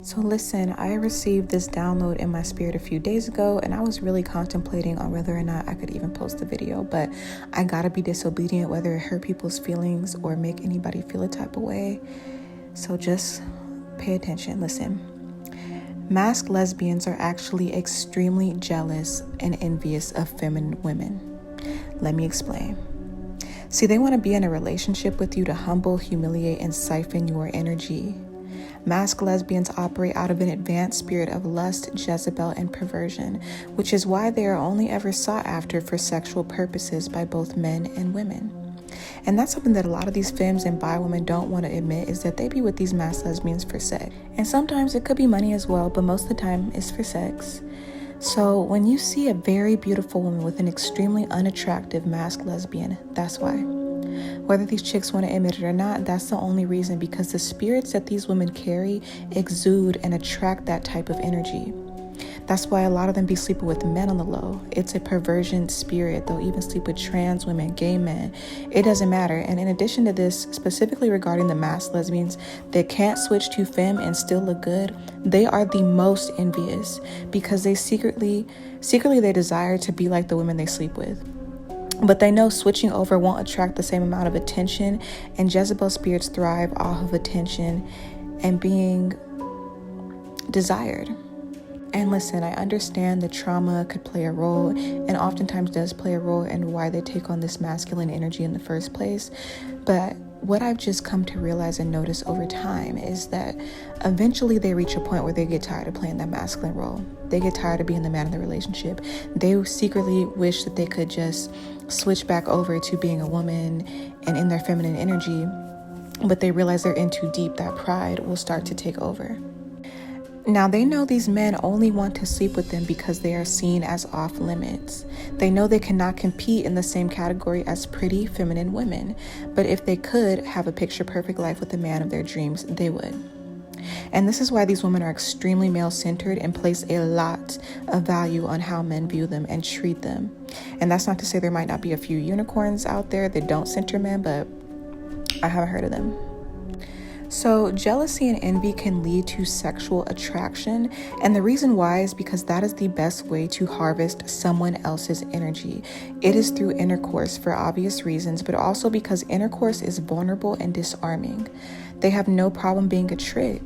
So listen, I received this download in my spirit a few days ago, and I was really contemplating on whether or not I could even post the video, but I gotta be disobedient whether it hurt people's feelings or make anybody feel a type of way. So just pay attention. Listen. Masc lesbians are actually extremely jealous and envious of feminine women. Let me explain. See, they want to be in a relationship with you to humble, humiliate, and siphon your energy. Masc lesbians operate out of an advanced spirit of lust, Jezebel, and perversion, which is why they are only ever sought after for sexual purposes by both men and women. And that's something that a lot of these femmes and bi women don't want to admit, is that they be with these Masc lesbians for sex. And sometimes it could be money as well, but most of the time it's for sex. So when you see a very beautiful woman with an extremely unattractive Masc lesbian, that's why. Whether these chicks want to admit it or not, that's the only reason, because the spirits that these women carry exude and attract that type of energy. That's why a lot of them be sleeping with men on the low. It's a perversion spirit. They'll even sleep with trans women, gay men. It doesn't matter. And in addition to this, specifically regarding the Masc lesbians that can't switch to femme and still look good, they are the most envious because they secretly they desire to be like the women they sleep with. But they know switching over won't attract the same amount of attention, and Jezebel spirits thrive off of attention and being desired. And listen, I understand the trauma could play a role, and oftentimes does play a role in why they take on this masculine energy in the first place. But what I've just come to realize and notice over time is that eventually they reach a point where they get tired of playing that masculine role. They get tired of being the man in the relationship. They secretly wish that they could just switch back over to being a woman and in their feminine energy, but they realize they're in too deep. That pride will start to take over. Now, they know these men only want to sleep with them because they are seen as off limits. They know they cannot compete in the same category as pretty, feminine women. But if they could have a picture-perfect life with the man of their dreams, they would. And this is why these women are extremely male-centered and place a lot of value on how men view them and treat them. And that's not to say there might not be a few unicorns out there that don't center men, but I haven't heard of them. So jealousy and envy can lead to sexual attraction, and the reason why is because that is the best way to harvest someone else's energy. It is through intercourse for obvious reasons, but also because intercourse is vulnerable and disarming. They have no problem being a trick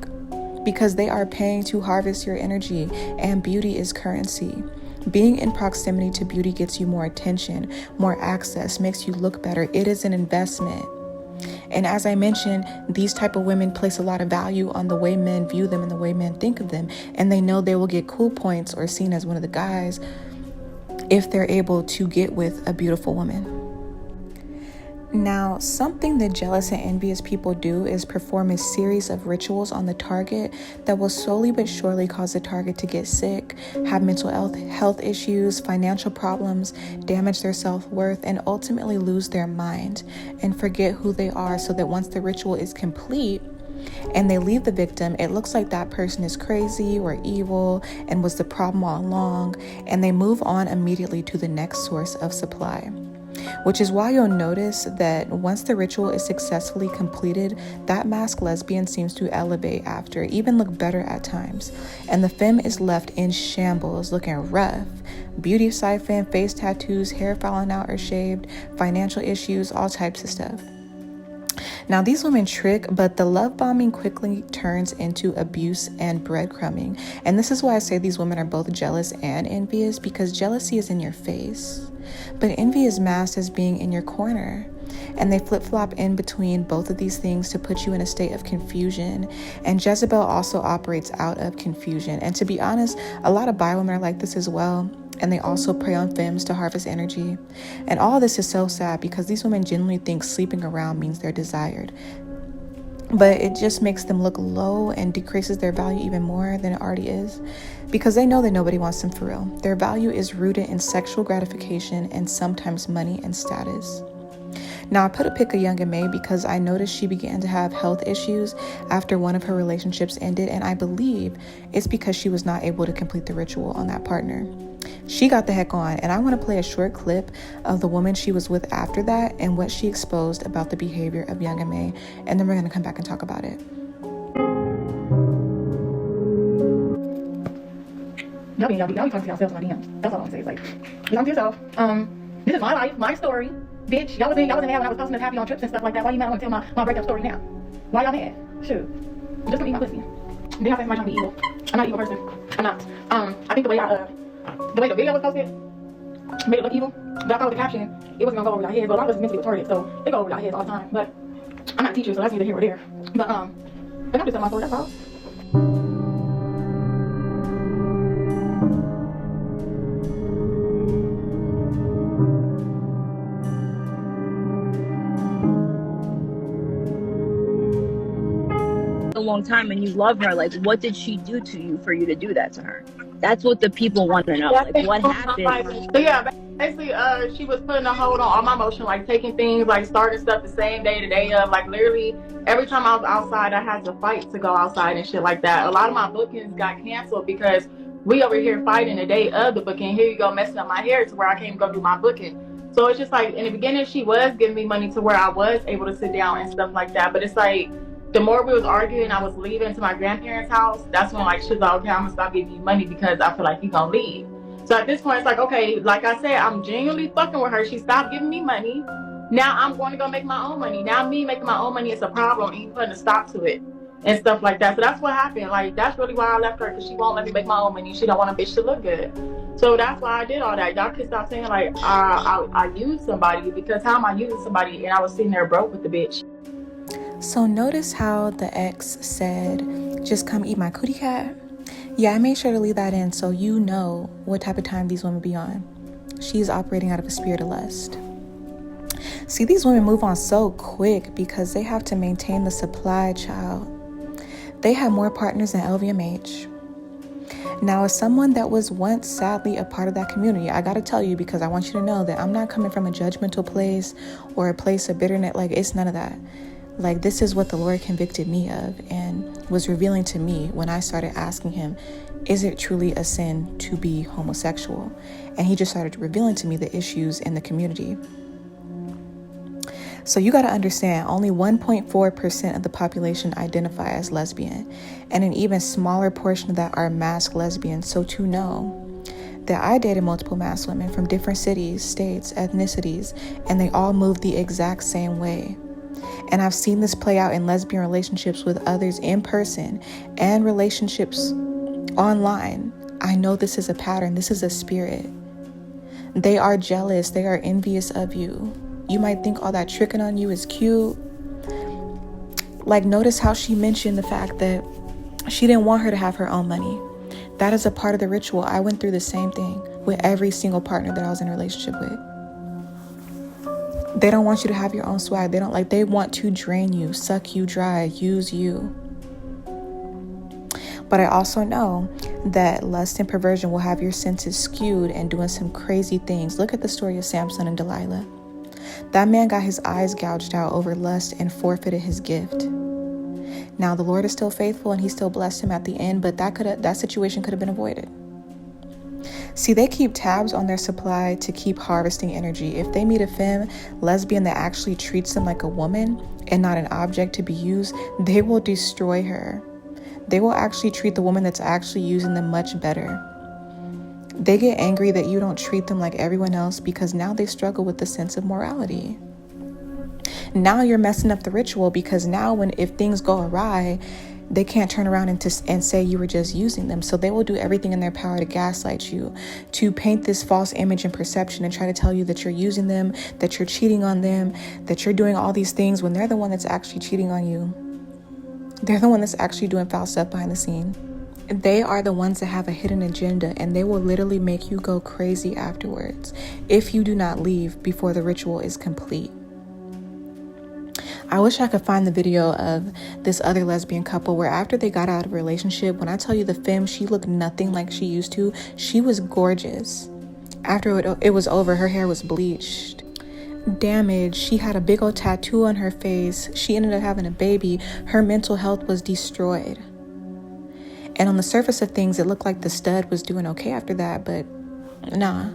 because they are paying to harvest your energy, and beauty is currency. Being in proximity to beauty gets you more attention, more access, makes you look better. It is an investment. And as I mentioned, these type of women place a lot of value on the way men view them and the way men think of them. And they know they will get cool points or seen as one of the guys if they're able to get with a beautiful woman. Now, something that jealous and envious people do is perform a series of rituals on the target that will slowly but surely cause the target to get sick, have mental health issues, financial problems, damage their self-worth, and ultimately lose their mind and forget who they are, so that once the ritual is complete and they leave the victim, it looks like that person is crazy or evil and was the problem all along, and they move on immediately to the next source of supply. Which is why you'll notice that once the ritual is successfully completed, that Masc lesbian seems to elevate after, even look better at times. And the femme is left in shambles, looking rough. Beauty siphon, face tattoos, hair falling out or shaved, financial issues, all types of stuff. Now, these women trick, but the love bombing quickly turns into abuse and breadcrumbing. And this is why I say these women are both jealous and envious, because jealousy is in your face, but envy is masked as being in your corner. And they flip-flop in between both of these things to put you in a state of confusion. And Jezebel also operates out of confusion. And to be honest, a lot of bi women are like this as well. And they also prey on femmes to harvest energy. And all of this is so sad because these women genuinely think sleeping around means they're desired. But it just makes them look low and decreases their value even more than it already is, because they know that nobody wants them for real. Their value is rooted in sexual gratification and sometimes money and status. Now, I put a pic of Young M.A because I noticed she began to have health issues after one of her relationships ended, and I believe it's because she was not able to complete the ritual on that partner. She got the heck on, and I want to play a short clip of the woman she was with after that and what she exposed about the behavior of Young M.A, and then we're going to come back and talk about it. Y'all be talking to yourselves in my DM. That's all I'm saying. It's like, be talking to yourself. This is my life, my story. Bitch, y'all was mad when I was posting this happy on trips and stuff like that. Why you mad when I tell my breakup story now? Why y'all mad? Shoot. Just gonna eat my pussy. Then y'all say somebody trying to be evil. I'm not an evil person. I'm not. I think the way the video was posted made it look evil. But I thought with the caption, it wasn't gonna go over y'all heads. But a lot of us is mentally retarded, so they go over y'all heads all the time. But I'm not a teacher, so that's neither here or there. But I'm just telling my story, that's all. A long time and you love her, like what did she do to you for you to do that to her? That's what the people want to know. Like what happened? So yeah, basically she was putting a hold on all my emotion, like taking things, like starting stuff the same day, the day of, like literally every time I was outside I had to fight to go outside and shit like that. A lot of my bookings got canceled because we over here fighting the day of the booking. Here you go messing up my hair to where I can't even go do my booking. So it's just like in the beginning she was giving me money to where I was able to sit down and stuff like that, but it's like the more we was arguing, I was leaving to my grandparents' house. That's when like she's like, okay, I'm gonna stop giving you money because I feel like you gonna leave. So at this point, it's like, okay, like I said, I'm genuinely fucking with her. She stopped giving me money. Now I'm going to go make my own money. Now me making my own money is a problem, and you putting a stop to it and stuff like that. So that's what happened. Like that's really why I left her, because she won't let me make my own money. She don't want a bitch to look good. So that's why I did all that. Y'all could stop saying like I used somebody, because how am I using somebody and I was sitting there broke with the bitch? So notice how the ex said, just come eat my cootie cat. Yeah, I made sure to leave that in so you know what type of time these women be on. She's operating out of a spirit of lust. See, these women move on so quick because they have to maintain the supply, child. They have more partners than LVMH. Now, as someone that was once sadly a part of that community, I gotta tell you, because I want you to know that I'm not coming from a judgmental place or a place of bitterness. Like, it's none of that. Like, this is what the Lord convicted me of and was revealing to me when I started asking him, is it truly a sin to be homosexual? And he just started revealing to me the issues in the community. So you got to understand, only 1.4% of the population identify as lesbian, and an even smaller portion of that are Masc lesbians. So to know that I dated multiple Masc women from different cities, states, ethnicities, and they all move the exact same way. And I've seen this play out in lesbian relationships with others in person and relationships online. I know this is a pattern. This is a spirit. They are jealous. They are envious of you. You might think all that tricking on you is cute. Like, notice how she mentioned the fact that she didn't want her to have her own money. That is a part of the ritual. I went through the same thing with every single partner that I was in a relationship with. They don't want you to have your own swag. They want to drain you, suck you dry, use you. But I also know that lust and perversion will have your senses skewed and doing some crazy things. Look at the story of Samson and Delilah. That man got his eyes gouged out over lust and forfeited his gift. Now, the Lord is still faithful and he still blessed him at the end, but that situation could have been avoided. See, they keep tabs on their supply to keep harvesting energy. If they meet a femme lesbian that actually treats them like a woman and not an object to be used, they will destroy her. They will actually treat the woman that's actually using them much better. They get angry that you don't treat them like everyone else because now they struggle with the sense of morality. Now you're messing up the ritual, because now if things go awry, they can't turn around and say you were just using them. So they will do everything in their power to gaslight you, to paint this false image and perception and try to tell you that you're using them, that you're cheating on them, that you're doing all these things when they're the one that's actually cheating on you. They're the one that's actually doing foul stuff behind the scene. They are the ones that have a hidden agenda, and they will literally make you go crazy afterwards if you do not leave before the ritual is complete. I wish I could find the video of this other lesbian couple where after they got out of a relationship, when I tell you the femme, she looked nothing like she used to. She was gorgeous. After it was over, her hair was bleached, damaged. She had a big old tattoo on her face. She ended up having a baby. Her mental health was destroyed. And on the surface of things, it looked like the stud was doing okay after that, but nah.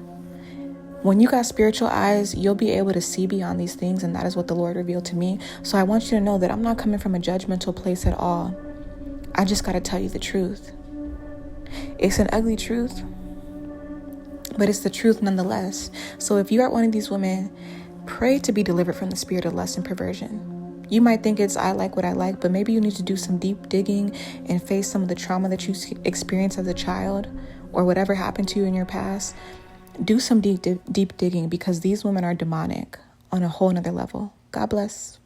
When you got spiritual eyes, you'll be able to see beyond these things, and that is what the Lord revealed to me. So I want you to know that I'm not coming from a judgmental place at all. I just got to tell you the truth. It's an ugly truth, but it's the truth nonetheless. So if you are one of these women, pray to be delivered from the spirit of lust and perversion. You might think it's I like what I like, but maybe you need to do some deep digging and face some of the trauma that you experienced as a child or whatever happened to you in your past. Do some deep digging, because these women are demonic on a whole nother level. God bless.